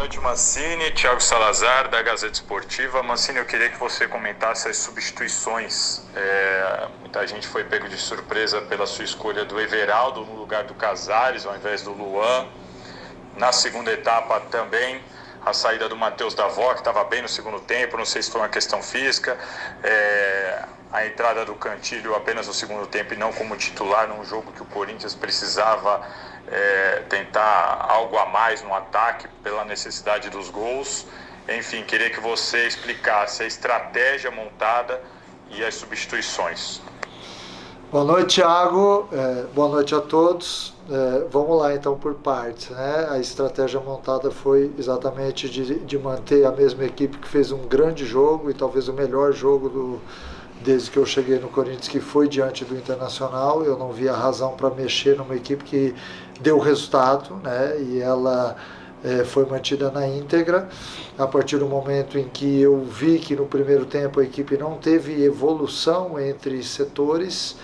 noite, Mancini. Thiago Salazar, da Gazeta Esportiva. Mancini, eu queria que você comentasse as substituições. Muita gente foi pego de surpresa pela sua escolha do Everaldo no lugar do Casares, ao invés do Luan. Na segunda etapa também, a saída do Matheus Davó, que estava bem no segundo tempo, não sei se foi uma questão física. A entrada do Cantillo apenas no segundo tempo e não como titular num jogo que o Corinthians precisava tentar algo a mais no ataque pela necessidade dos gols. Enfim, queria que você explicasse a estratégia montada e as substituições. Boa noite, Thiago. Boa noite a todos. Vamos lá então por partes, né? A estratégia montada foi exatamente de manter a mesma equipe que fez um grande jogo e talvez o melhor jogo desde que eu cheguei no Corinthians, que foi diante do Internacional. Eu não vi a razão para mexer numa equipe que deu resultado, né? E ela foi mantida na íntegra. A partir do momento em que eu vi que no primeiro tempo a equipe não teve evolução entre setores,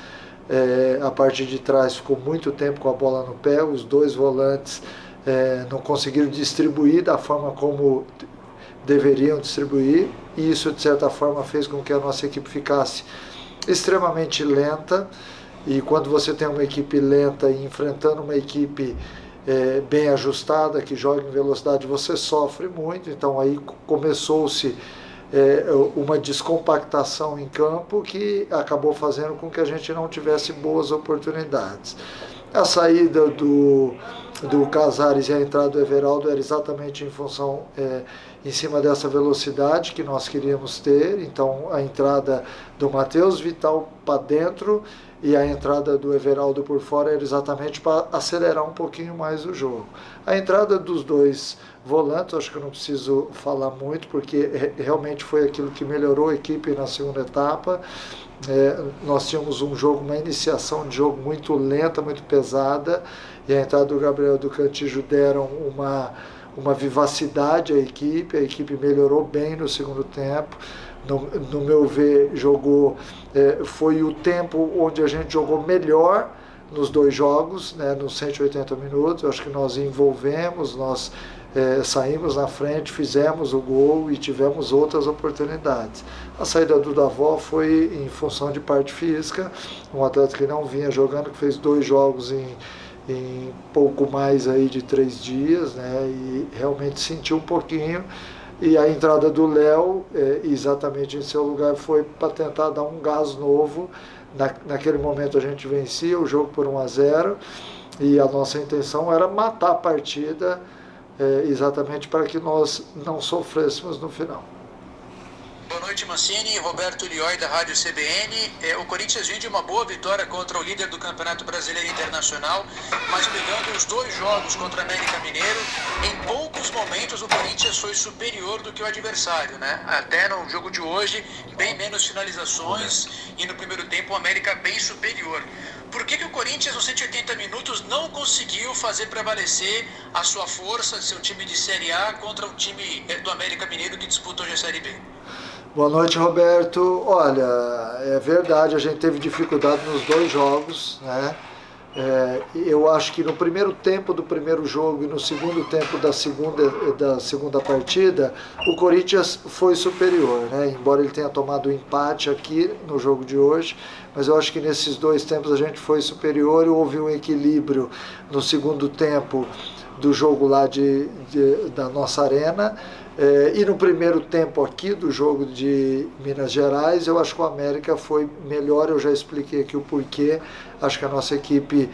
a parte de trás ficou muito tempo com a bola no pé, os dois volantes não conseguiram distribuir da forma como deveriam distribuir, e isso de certa forma fez com que a nossa equipe ficasse extremamente lenta. E quando você tem uma equipe lenta e enfrentando uma equipe bem ajustada, que joga em velocidade, você sofre muito. Então aí começou-se uma descompactação em campo que acabou fazendo com que a gente não tivesse boas oportunidades. A saída do Casares e a entrada do Everaldo era exatamente em cima dessa velocidade que nós queríamos ter. Então a entrada do Matheus Vital para dentro e a entrada do Everaldo por fora era exatamente para acelerar um pouquinho mais o jogo. A entrada dos dois volantes, acho que eu não preciso falar muito, porque realmente foi aquilo que melhorou a equipe na segunda etapa. Nós tínhamos uma iniciação de jogo muito lenta, muito pesada, e a entrada do Gabriel e do Cantillo deram uma vivacidade à equipe. A equipe melhorou bem no segundo tempo. No meu ver, foi o tempo onde a gente jogou melhor nos dois jogos, né, nos 180 minutos. Eu acho que nós envolvemos, nós saímos na frente, fizemos o gol e tivemos outras oportunidades. A saída do Davó foi em função de parte física, um atleta que não vinha jogando, que fez 2 jogos em pouco mais aí de 3 dias, né, e realmente sentiu um pouquinho. E a entrada do Léo, exatamente em seu lugar, foi para tentar dar um gás novo. Naquele momento a gente vencia o jogo por 1-0 e a nossa intenção era matar a partida, exatamente para que nós não sofrêssemos no final. Boa noite, Mancini. Roberto Lioi, da Rádio CBN. O Corinthians vem de uma boa vitória contra o líder do Campeonato Brasileiro Internacional, mas pegando os 2 jogos contra o América Mineiro, em poucos momentos o Corinthians foi superior do que o adversário, né? Até no jogo de hoje, bem menos finalizações, e no primeiro tempo o América bem superior. Por que o Corinthians, nos 180 minutos, não conseguiu fazer prevalecer a sua força, seu time de Série A, contra o time do América Mineiro que disputa hoje a Série B? Boa noite, Roberto. Olha, é verdade, a gente teve dificuldade nos 2 jogos, né? Eu acho que no primeiro tempo do primeiro jogo e no segundo tempo da segunda partida, o Corinthians foi superior, né? Embora ele tenha tomado um empate aqui no jogo de hoje, mas eu acho que nesses 2 tempos a gente foi superior e houve um equilíbrio no segundo tempo do jogo lá da nossa arena. E no primeiro tempo aqui do jogo de Minas Gerais, eu acho que o América foi melhor. Eu já expliquei aqui o porquê. Acho que a nossa equipe,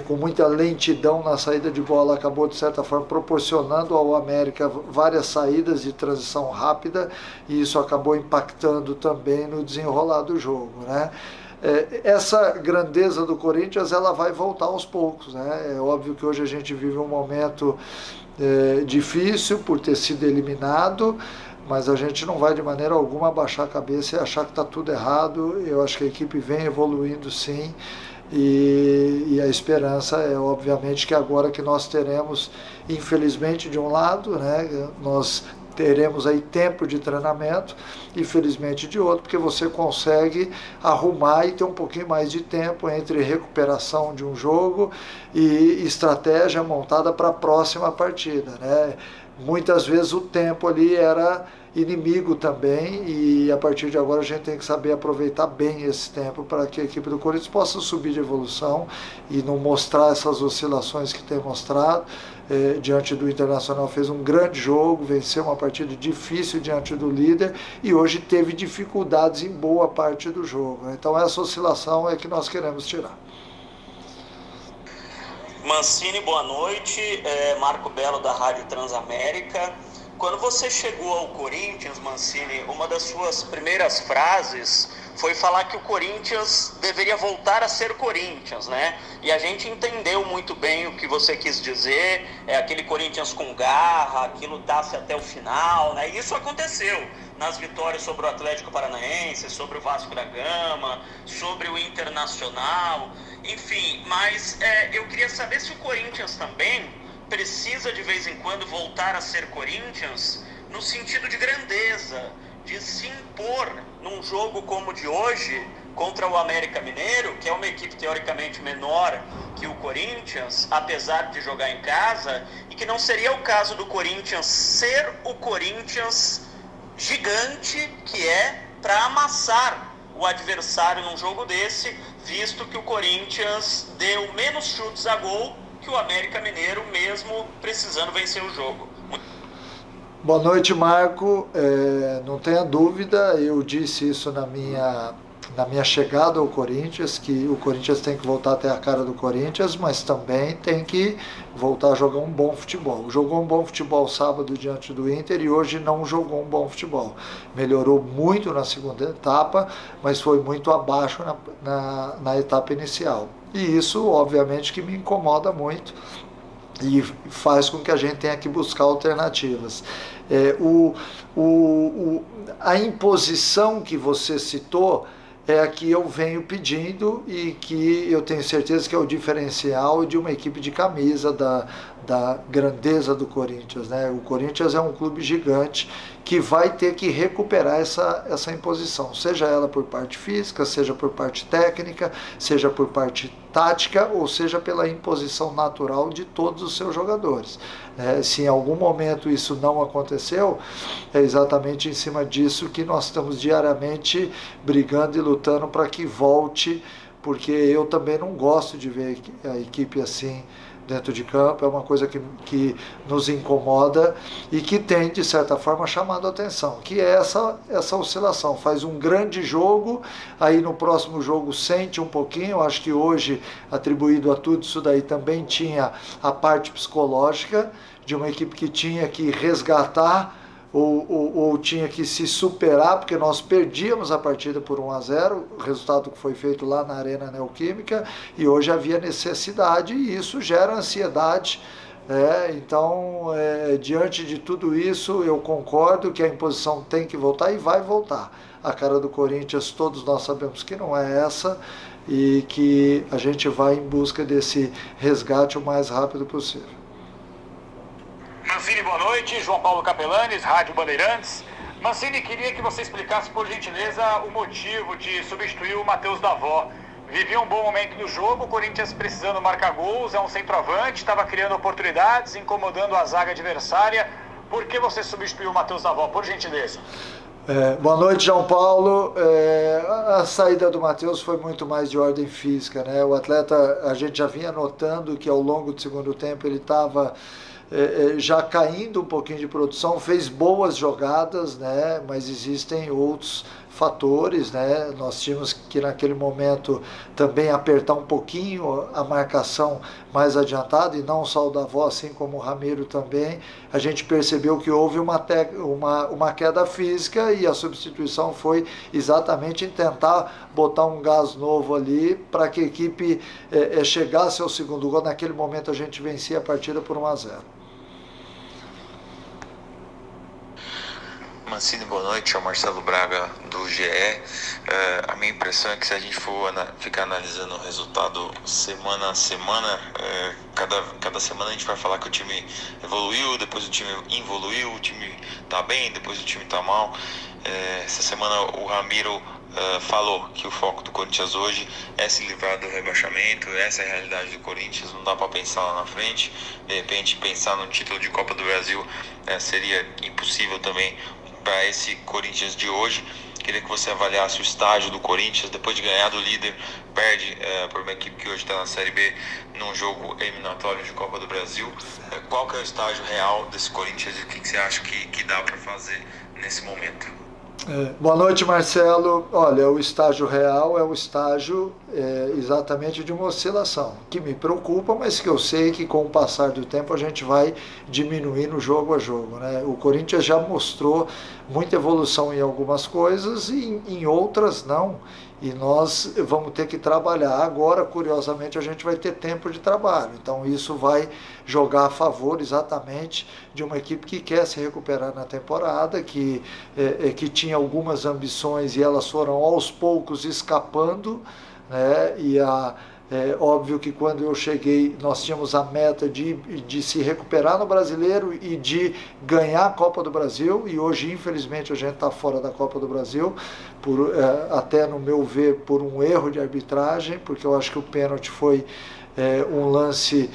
com muita lentidão na saída de bola, acabou de certa forma proporcionando ao América várias saídas de transição rápida, e isso acabou impactando também no desenrolar do jogo, né? Essa grandeza do Corinthians, ela vai voltar aos poucos, né? É óbvio que hoje a gente vive um momento difícil por ter sido eliminado, mas a gente não vai de maneira alguma abaixar a cabeça e achar que está tudo errado. Eu acho que a equipe vem evoluindo sim, e a esperança é obviamente que agora que nós teremos, infelizmente de um lado, né, nós teremos aí tempo de treinamento, e felizmente de outro, porque você consegue arrumar e ter um pouquinho mais de tempo entre recuperação de um jogo e estratégia montada para a próxima partida, né? muitas vezes o tempo ali era inimigo também, e a partir de agora a gente tem que saber aproveitar bem esse tempo para que a equipe do Corinthians possa subir de evolução e não mostrar essas oscilações que tem mostrado. Diante do Internacional fez um grande jogo, venceu uma partida difícil diante do líder e hoje teve dificuldades em boa parte do jogo. Então essa oscilação é que nós queremos tirar. Mancini, boa noite. Marco Belo da Rádio Transamérica. Quando você chegou ao Corinthians, Mancini, uma das suas primeiras frases foi falar que o Corinthians deveria voltar a ser Corinthians, né? E a gente entendeu muito bem o que você quis dizer, aquele Corinthians com garra, que lutasse até o final, né? E isso aconteceu nas vitórias sobre o Atlético Paranaense, sobre o Vasco da Gama, sobre o Internacional, enfim. Mas eu queria saber se o Corinthians também precisa de vez em quando voltar a ser Corinthians no sentido de grandeza, de se impor num jogo como o de hoje contra o América Mineiro, que é uma equipe teoricamente menor que o Corinthians, apesar de jogar em casa, e que não seria o caso do Corinthians ser o Corinthians gigante que é para amassar o adversário num jogo desse, visto que o Corinthians deu menos chutes a gol que o América Mineiro, mesmo precisando vencer o jogo. Boa noite, Marco. Não tenha dúvida, eu disse isso na minha chegada ao Corinthians, que o Corinthians tem que voltar a ter a cara do Corinthians, mas também tem que voltar a jogar um bom futebol. Jogou um bom futebol sábado diante do Inter e hoje não jogou um bom futebol. Melhorou muito na segunda etapa, mas foi muito abaixo na etapa inicial. E isso, obviamente, que me incomoda muito e faz com que a gente tenha que buscar alternativas. A imposição que você citou é a que eu venho pedindo e que eu tenho certeza que é o diferencial de uma equipe de camisa da grandeza do Corinthians, né? O Corinthians é um clube gigante que vai ter que recuperar essa imposição, seja ela por parte física, seja por parte técnica, seja por parte tática, ou seja pela imposição natural de todos os seus jogadores. Se em algum momento isso não aconteceu, é exatamente em cima disso que nós estamos diariamente brigando e lutando para que volte, porque eu também não gosto de ver a equipe assim dentro de campo, é uma coisa que nos incomoda e que tem, de certa forma, chamado a atenção, que é essa oscilação. Faz um grande jogo, aí no próximo jogo sente um pouquinho. Eu acho que hoje, atribuído a tudo isso daí, também tinha a parte psicológica de uma equipe que tinha que resgatar ou tinha que se superar, porque nós perdíamos a partida por 1-0, o resultado que foi feito lá na Arena Neoquímica, e hoje havia necessidade, e isso gera ansiedade. Então, diante de tudo isso, eu concordo que a imposição tem que voltar e vai voltar. A cara do Corinthians, todos nós sabemos que não é essa, e que a gente vai em busca desse resgate o mais rápido possível. Mancini, boa noite. João Paulo Capelanes, Rádio Bandeirantes. Mancini, queria que você explicasse, por gentileza, o motivo de substituir o Matheus Davó. Vivia um bom momento do jogo, o Corinthians precisando marcar gols, é um centroavante, estava criando oportunidades, incomodando a zaga adversária. Por que você substituiu o Matheus Davó, por gentileza? Boa noite, João Paulo. A saída do Matheus foi muito mais de ordem física, né? O atleta, a gente já vinha notando que ao longo do segundo tempo ele estava já caindo um pouquinho de produção, fez boas jogadas, né? Mas existem outros fatores, né? Nós tínhamos que naquele momento também apertar um pouquinho a marcação mais adiantada, e não só o Davó, assim como o Ramiro também. A gente percebeu que houve uma queda física, e a substituição foi exatamente em tentar botar um gás novo ali para que a equipe chegasse ao segundo gol. Naquele momento a gente vencia a partida por 1-0. Mancini, boa noite, é o Marcelo Braga do GE. A minha impressão é que se a gente for ficar analisando o resultado semana a semana, cada semana a gente vai falar que o time evoluiu, depois o time involuiu, o time tá bem, depois o time tá mal. Essa semana o Ramiro falou que o foco do Corinthians hoje é se livrar do rebaixamento, essa é a realidade do Corinthians, não dá para pensar lá na frente. De repente pensar no título de Copa do Brasil seria impossível também para esse Corinthians de hoje. Queria que você avaliasse o estágio do Corinthians depois de ganhar do líder, perde por uma equipe que hoje está na Série B num jogo eliminatório de Copa do Brasil. Qual que é o estágio real desse Corinthians e o que você acha que dá para fazer nesse momento? Boa noite, Marcelo. Olha, o estágio real é o estágio exatamente de uma oscilação, que me preocupa, mas que eu sei que com o passar do tempo a gente vai diminuindo jogo a jogo, né? O Corinthians já mostrou muita evolução em algumas coisas e em outras não. E nós vamos ter que trabalhar. Agora, curiosamente, a gente vai ter tempo de trabalho. Então, isso vai jogar a favor exatamente de uma equipe que quer se recuperar na temporada, que tinha algumas ambições e elas foram aos poucos escapando, né? E óbvio que quando eu cheguei, nós tínhamos a meta de se recuperar no Brasileiro e de ganhar a Copa do Brasil, e hoje, infelizmente, a gente está fora da Copa do Brasil, até no meu ver, por um erro de arbitragem, porque eu acho que o pênalti foi um lance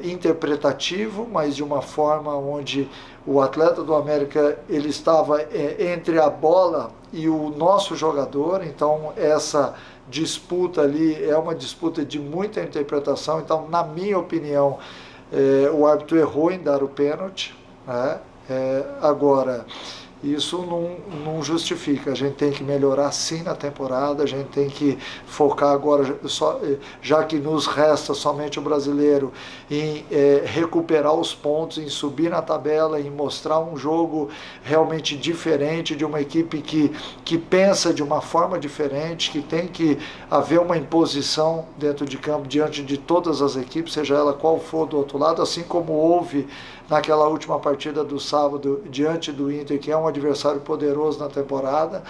interpretativo, mas de uma forma onde o atleta do América ele estava entre a bola e o nosso jogador, então essa disputa ali é uma disputa de muita interpretação. Então, na minha opinião, o árbitro errou em dar o pênalti, né? Agora, isso não justifica. A gente tem que melhorar sim na temporada, a gente tem que focar agora, já que nos resta somente o Brasileiro, em recuperar os pontos, em subir na tabela, em mostrar um jogo realmente diferente, de uma equipe que pensa de uma forma diferente, que tem que haver uma imposição dentro de campo diante de todas as equipes, seja ela qual for do outro lado, assim como houve naquela última partida do sábado diante do Inter, que é um adversário poderoso na temporada.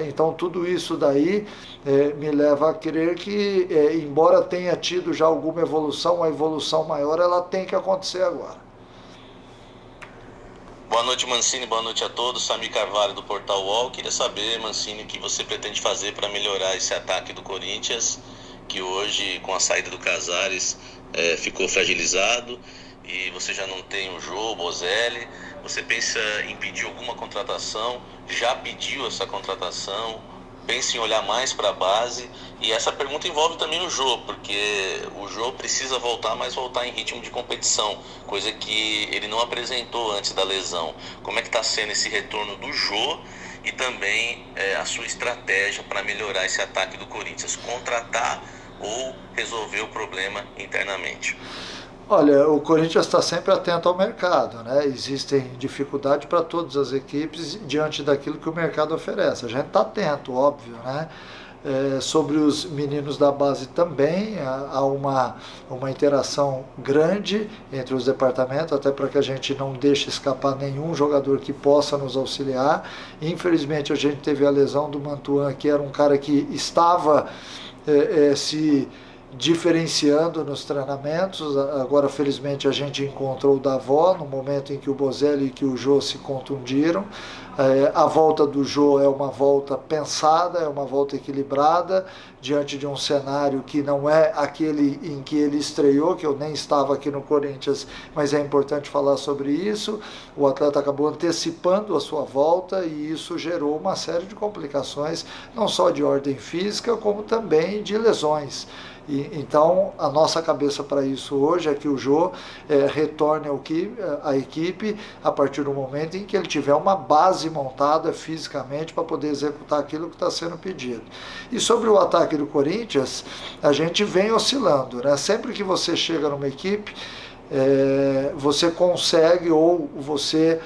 Então tudo isso daí me leva a crer que, embora tenha tido já alguma evolução, a evolução maior ela tem que acontecer agora. Boa noite, Mancini, boa noite a todos. Samir Carvalho do Portal UOL. Queria saber, Mancini, o que você pretende fazer para melhorar esse ataque do Corinthians, que hoje, com a saída do Casares, ficou fragilizado, e você já não tem o Jô, o Bozelli. Você pensa em pedir alguma contratação? Já pediu essa contratação? Pensa em olhar mais para a base? E essa pergunta envolve também o Jô, porque o Jô precisa voltar, mas voltar em ritmo de competição, coisa que ele não apresentou antes da lesão. Como é que está sendo esse retorno do Jô e também a sua estratégia para melhorar esse ataque do Corinthians? Contratar ou resolver o problema internamente? Olha, o Corinthians está sempre atento ao mercado, né? Existem dificuldades para todas as equipes diante daquilo que o mercado oferece. A gente está atento, óbvio, né? Sobre os meninos da base também, há uma interação grande entre os departamentos, até para que a gente não deixe escapar nenhum jogador que possa nos auxiliar. Infelizmente, a gente teve a lesão do Mantuan, que era um cara que estava se diferenciando nos treinamentos. Agora, felizmente, a gente encontrou o Davó no momento em que o Bozelli e que o Jô se contundiram. A volta do Jô é uma volta pensada, é uma volta equilibrada, diante de um cenário que não é aquele em que ele estreou, que eu nem estava aqui no Corinthians, mas é importante falar sobre isso. O atleta acabou antecipando a sua volta e isso gerou uma série de complicações, não só de ordem física, como também de lesões. Então, a nossa cabeça para isso hoje é que o Jô retorne à equipe a partir do momento em que ele tiver uma base montada fisicamente para poder executar aquilo que está sendo pedido. E sobre o ataque do Corinthians, a gente vem oscilando, né? Sempre que você chega numa equipe, você consegue ou você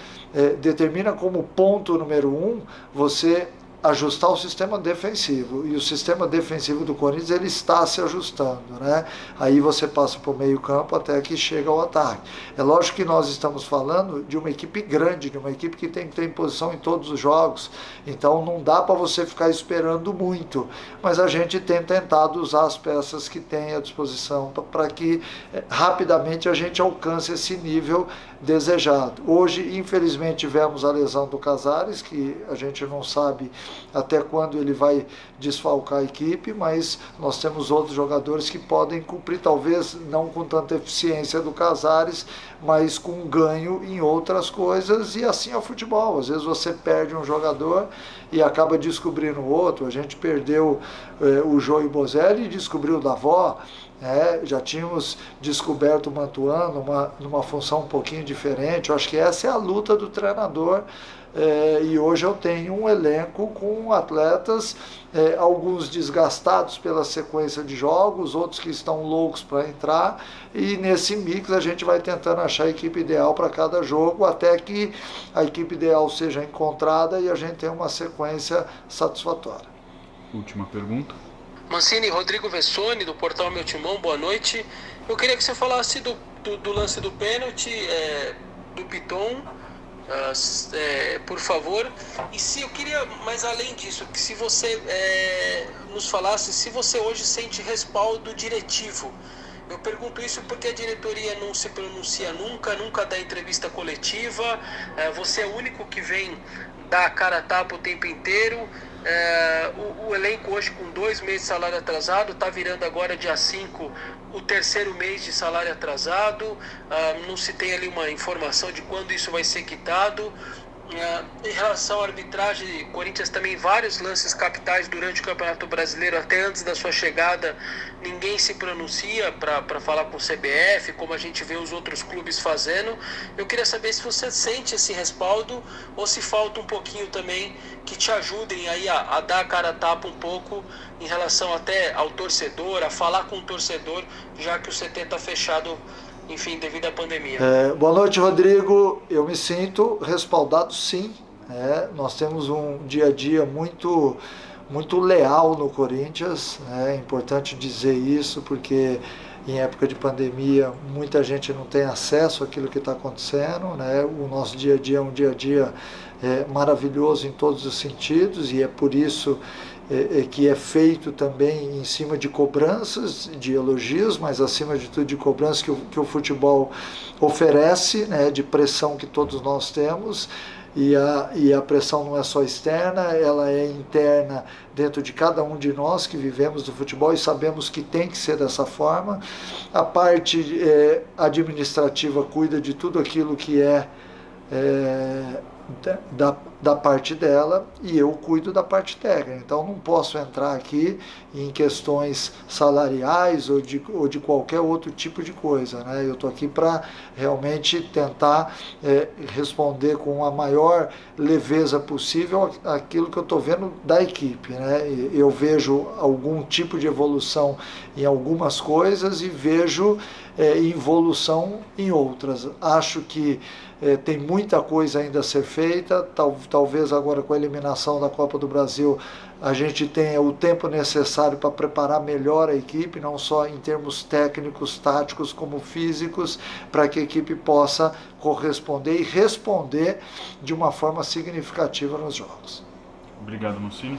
determina como ponto número 1 você ajustar o sistema defensivo, e o sistema defensivo do Corinthians ele está se ajustando, né? Aí você passa para o meio campo até que chega ao ataque. É lógico que nós estamos falando de uma equipe grande, de uma equipe que tem que ter posição em todos os jogos, então não dá para você ficar esperando muito, mas a gente tem tentado usar as peças que tem à disposição para que rapidamente a gente alcance esse nível desejado. Hoje, infelizmente, tivemos a lesão do Casares, que a gente não sabe até quando ele vai desfalcar a equipe, mas nós temos outros jogadores que podem cumprir, talvez não com tanta eficiência do Casares, mas com ganho em outras coisas, e assim é o futebol. Às vezes você perde um jogador e acaba descobrindo outro. A gente perdeu o Jô e o Bozelli e descobriu o Davó. Já tínhamos descoberto o Mantuan numa função um pouquinho diferente. Eu acho que essa é a luta do treinador, e hoje eu tenho um elenco com atletas, alguns desgastados pela sequência de jogos, outros que estão loucos para entrar, e nesse mix a gente vai tentando achar a equipe ideal para cada jogo, até que a equipe ideal seja encontrada e a gente tenha uma sequência satisfatória. Última pergunta. Mancini, Rodrigo Vessone, do portal Meu Timão, boa noite. Eu queria que você falasse do lance do pênalti, do Piton, por favor. E se eu queria, mas além disso, que se você nos falasse se você hoje sente respaldo diretivo. Eu pergunto isso porque a diretoria não se pronuncia nunca dá entrevista coletiva, você é o único que vem dar a cara a tapa o tempo inteiro. O elenco hoje com 2 meses de salário atrasado, está virando agora dia 5 o 3º mês de salário atrasado, não se tem ali uma informação de quando isso vai ser quitado. Em relação à arbitragem, Corinthians também vários lances capitais durante o Campeonato Brasileiro, até antes da sua chegada, ninguém se pronuncia para falar com o CBF, como a gente vê os outros clubes fazendo. Eu queria saber se você sente esse respaldo ou se falta um pouquinho também que te ajudem aí a dar a cara a tapa um pouco em relação até ao torcedor, a falar com o torcedor, já que o CT está fechado, enfim, devido à pandemia. Boa noite, Rodrigo. Eu me sinto respaldado, sim. Nós temos um dia a dia muito leal no Corinthians. É importante dizer isso, porque em época de pandemia muita gente não tem acesso àquilo que está acontecendo. O nosso dia a dia é um dia a dia maravilhoso em todos os sentidos, e é por isso que é feito também em cima de cobranças, de elogios, mas acima de tudo de cobranças que o futebol oferece, de pressão que todos nós temos, e a pressão não é só externa, ela é interna dentro de cada um de nós que vivemos do futebol e sabemos que tem que ser dessa forma. A parte administrativa cuida de tudo aquilo que da parte dela, e eu cuido da parte técnica. Então não posso entrar aqui em questões salariais ou de qualquer outro tipo de coisa. Eu estou aqui para realmente tentar responder com a maior leveza possível aquilo que eu estou vendo da equipe. Eu vejo algum tipo de evolução em algumas coisas e vejo evolução em outras. Acho que tem muita coisa ainda a ser feita, talvez agora com a eliminação da Copa do Brasil a gente tenha o tempo necessário para preparar melhor a equipe, não só em termos técnicos, táticos, como físicos, para que a equipe possa corresponder e responder de uma forma significativa nos jogos. Obrigado, Mancini.